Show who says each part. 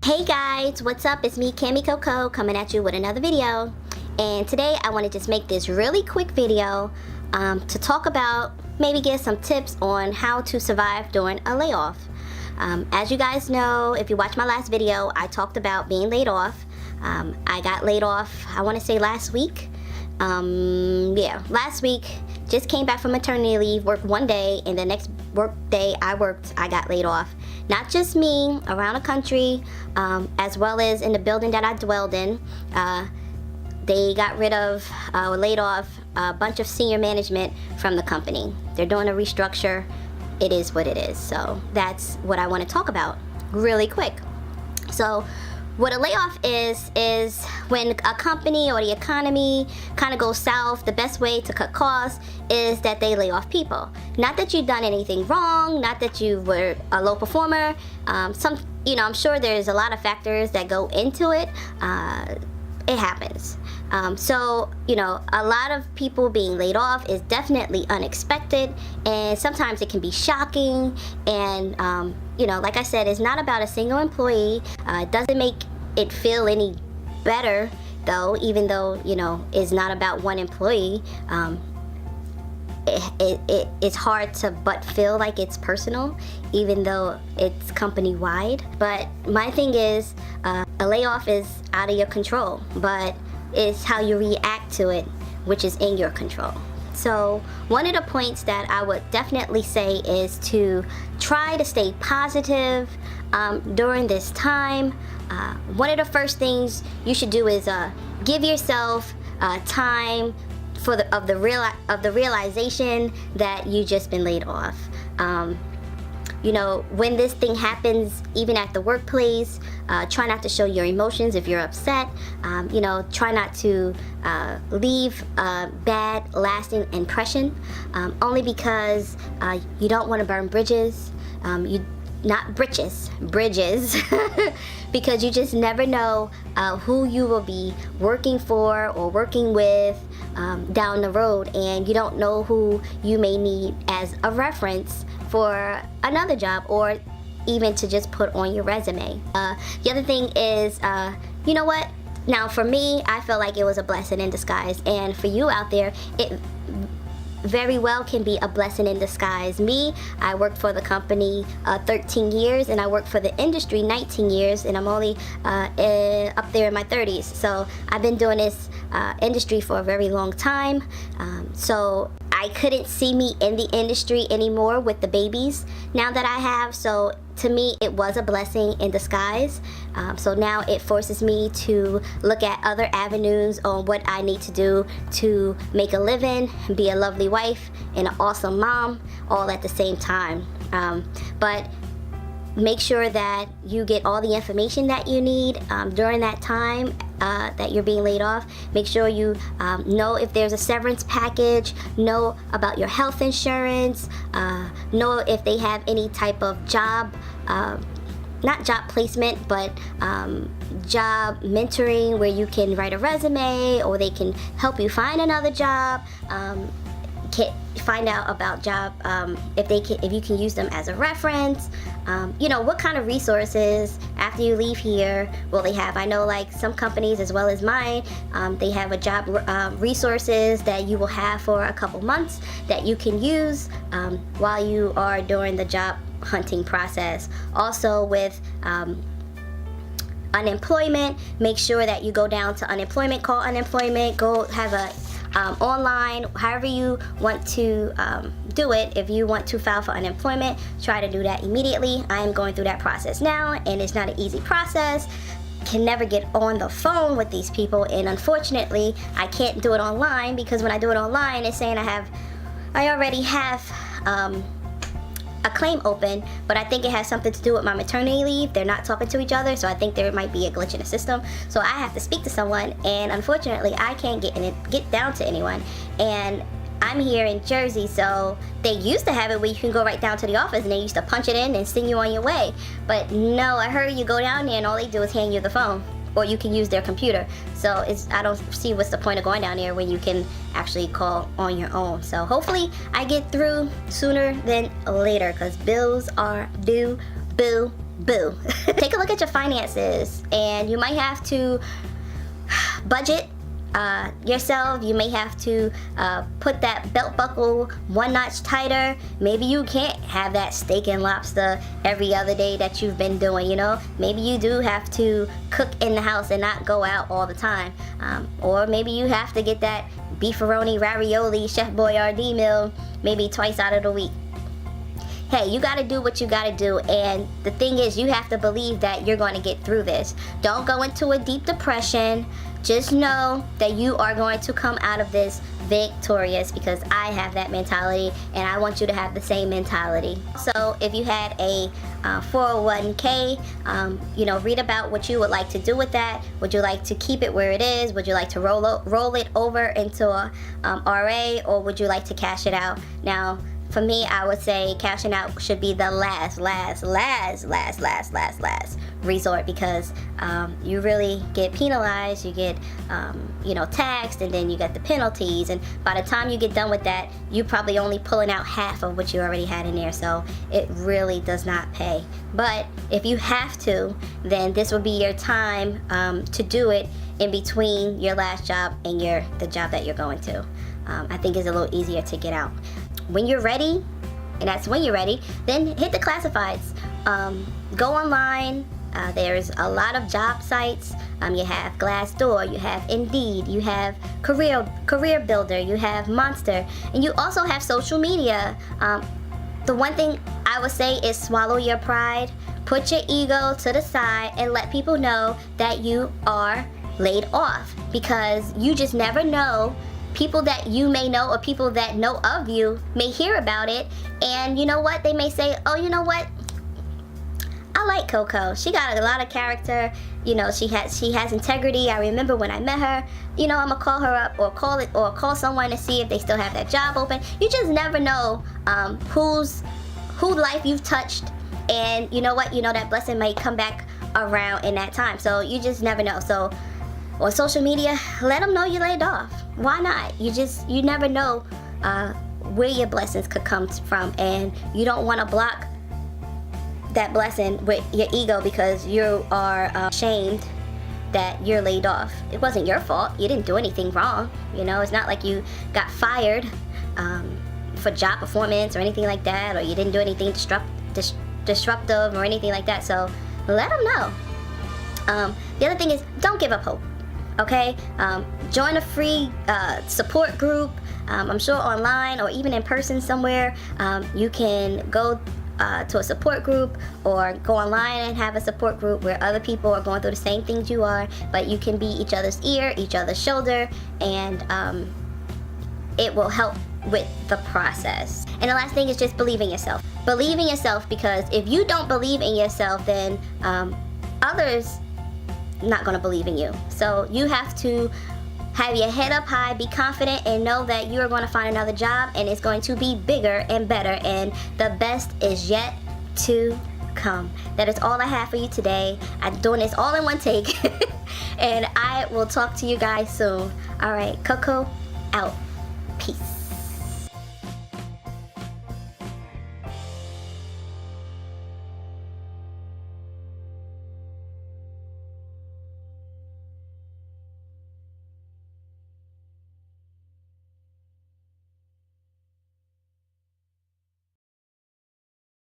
Speaker 1: Hey guys, what's up? It's me, Camicoco, coming at you with another video. And today I want to just make this really quick video to talk about, maybe get some tips on how to survive during a layoff. As you guys know, if you watched my last video, I talked about being laid off. I got laid off, I want to say last week. Last week. Just came back from maternity leave, worked one day, and the next work day I worked, I got laid off. Not just me, around the country, as well as in the building that I dwelled in. They got rid of, laid off a bunch of senior management from the company. They're doing a restructure. It is what it is. So that's what I want to talk about really quick. So what a layoff is when a company or the economy kind of goes south. The best way to cut costs is that they lay off people. Not that you've done anything wrong, not that you were a low performer. I'm sure there's a lot of factors that go into it. It happens. A lot of people being laid off is definitely unexpected, and sometimes it can be shocking. And like I said, it's not about a single employee. It doesn't make it feel any better, though, even though it's not about one employee. It's hard to but feel like it's personal, even though it's company wide. But my thing is, a layoff is out of your control, but it's how you react to it, which is in your control. So one of the points that I would definitely say is to try to stay positive during this time. One of the first things you should do is give yourself time of the realization that you just been laid off. When this thing happens, even at the workplace, try not to show your emotions if you're upset. Try not to leave a bad, lasting impression, only because you don't want to burn bridges. Not bridges, because you just never know who you will be working for or working with down the road, and you don't know who you may need as a reference for another job, or even to just put on your resume. The other thing is, you know what? Now for me, I feel like it was a blessing in disguise, and for you out there, it very well can be a blessing in disguise. Me, I worked for the company 13 years, and I worked for the industry 19 years, and I'm only up there in my 30s. So I've been doing this industry for a very long time. So I couldn't see me in the industry anymore with the babies now that I have. So to me, it was a blessing in disguise. So now it forces me to look at other avenues on what I need to do to make a living, be a lovely wife, and an awesome mom, all at the same time. But make sure that you get all the information that you need during that time that you're being laid off. Make sure you know if there's a severance package, know about your health insurance, know if they have any type of job, not job placement, but job mentoring, where you can write a resume, or they can help you find another job. Find out about job, if you can use them as a reference. What kind of resources after you leave here will they have? I know, like, some companies, as well as mine, they have a job resources that you will have for a couple months that you can use while you are doing the job hunting process. Also with unemployment, make sure that you go down to unemployment, call unemployment, go have a online, however you want to do it. If you want to file for unemployment, try to do that immediately. I am going through that process now, and it's not an easy process. Can never get on the phone with these people, and unfortunately I can't do it online, because when I do it online, it's saying I already have a claim open, but I think it has something to do with my maternity leave. They're not talking to each other, so I think there might be a glitch in the system. So I have to speak to someone, and unfortunately I can't get down to anyone. And I'm here in Jersey, so they used to have it where you can go right down to the office, and they used to punch it in and send you on your way. But no, I heard you go down there and all they do is hand you the phone, or you can use their computer. So I don't see what's the point of going down there when you can actually call on your own. So hopefully I get through sooner than later, because bills are due. Boo. boo. Take a look at your finances, and you might have to budget yourself. You may have to put that belt buckle one notch tighter. Maybe you can't have that steak and lobster every other day that you've been doing, you know. Maybe you do have to cook in the house and not go out all the time. Or maybe you have to get that beefaroni, ravioli, Chef Boyardee meal maybe twice out of the week. Hey, you gotta do what you gotta do, and the thing is, you have to believe that you're going to get through this. Don't go into a deep depression. Just know that you are going to come out of this victorious, because I have that mentality, and I want you to have the same mentality. So if you had a 401k, you know, read about what you would like to do with that. Would you like to keep it where it is? Would you like to roll it over into a RA, or would you like to cash it out? Now, for me, I would say cashing out should be the last resort, because you really get penalized, you get you know, taxed, and then you get the penalties, and by the time you get done with that, you probably only pulling out half of what you already had in there, so it really does not pay. But if you have to, then this would be your time to do it in between your last job and the job that you're going to. I think it's a little easier to get out. When you're ready, and that's when you're ready, then hit the classifieds. Go online. There's a lot of job sites. You have Glassdoor, you have Indeed, you have Career Builder, you have Monster, and you also have social media. The one thing I would say is swallow your pride, put your ego to the side, and let people know that you are laid off, because you just never know. People that you may know, or people that know of you, may hear about it, and you know what? They may say, oh, you know what? I like Coco. She got a lot of character. You know, she has integrity. I remember when I met her. You know, I'm gonna call her up, or call someone to see if they still have that job open. You just never know whose life you've touched, and you know what? You know that blessing may come back around in that time. So you just never know. So on social media, let them know you laid off. Why not? You never know where your blessings could come from, and you don't want to block that blessing with your ego because you are ashamed that you're laid off. It wasn't your fault. You didn't do anything wrong. You know, it's not like you got fired for job performance or anything like that, or you didn't do anything disruptive or anything like that. So let them know. The other thing is, don't give up hope. Okay, join a free support group. I'm sure online or even in person somewhere. You can go to a support group, or go online and have a support group where other people are going through the same things you are, but you can be each other's ear, each other's shoulder, and it will help with the process. And the last thing is just believe in yourself. Believe in yourself, because if you don't believe in yourself, then others not going to believe in you. So you have to have your head up high, be confident, and know that you are going to find another job, and it's going to be bigger and better, and the best is yet to come. That is all I have for you today. I'm doing this all in one take. And I will talk to you guys soon. All right, Coco out. Peace.